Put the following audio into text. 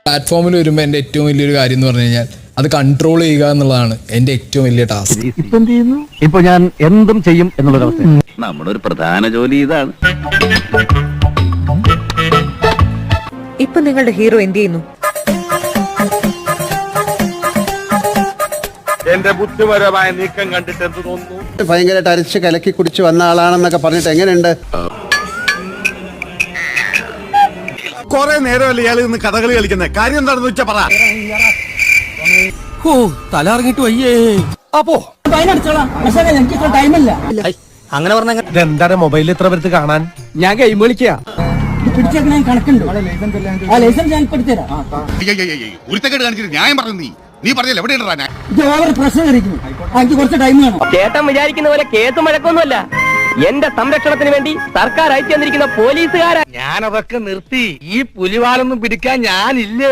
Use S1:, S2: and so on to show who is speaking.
S1: പ്ലാറ്റ്ഫോമിൽ വരുമ്പോൾ എൻ്റെ ഏറ്റവും വലിയൊരു കാര്യം എന്ന് പറഞ്ഞു കഴിഞ്ഞാൽ അത് കൺട്രോൾ ചെയ്യുക എന്നുള്ളതാണ് എൻ്റെ ഏറ്റവും വലിയ ടാസ്ക്.
S2: ഇപ്പൊ ഞാൻ എന്തും ചെയ്യും എന്നുള്ളൊരവസ്ഥ.
S3: നമ്മുടെ ഒരു പ്രധാന ജോലി ഇതാണ്.
S4: ഇപ്പൊ നിങ്ങളുടെ ഹീറോ എന്ത് ചെയ്യുന്നു?
S5: എന്റെ ബുദ്ധിപരമായ നീക്കം കണ്ടിട്ട് എന്ത് തോന്നുന്നു?
S6: ഭയങ്കരമായിട്ട് അരച്ച് കലക്കി കുടിച്ച് വന്ന ആളാണെന്നൊക്കെ പറഞ്ഞിട്ട് എങ്ങനെയുണ്ട്?
S5: കൊറേ നേരമല്ലേ ഇയാൾ നിന്ന് കഥകളി കളിക്കുന്നത്? കാര്യം എന്താണെന്ന് വെച്ചാ പറ.
S2: തല ഇറങ്ങിട്ട് വയ്യേ.
S7: അപ്പോ
S2: അങ്ങനെ പറഞ്ഞ
S7: എന്താണ് മൊബൈലിൽ ഇത്ര പേർക്ക് കാണാൻ?
S2: ഞാൻ ഗെയിം കളിക്കാ.
S5: ഉരുത്തക്കേട് കാണിച്ചിട്ട് ന്യായം പറഞ്ഞു. നീ പറഞ്ഞില്ല എവിടെയാണ്?
S8: ചേട്ടൻ വിചാരിക്കുന്ന പോലെ കേസ് മഴക്കൊന്നുമല്ല. എന്റെ സംരക്ഷണത്തിന് വേണ്ടി സർക്കാർ അയച്ചു തന്നിരിക്കുന്ന പോലീസുകാരാ.
S2: ഞാനതൊക്കെ നിർത്തി. ഈ പുലിവാലൊന്നും പിടിക്കാൻ ഞാനില്ല.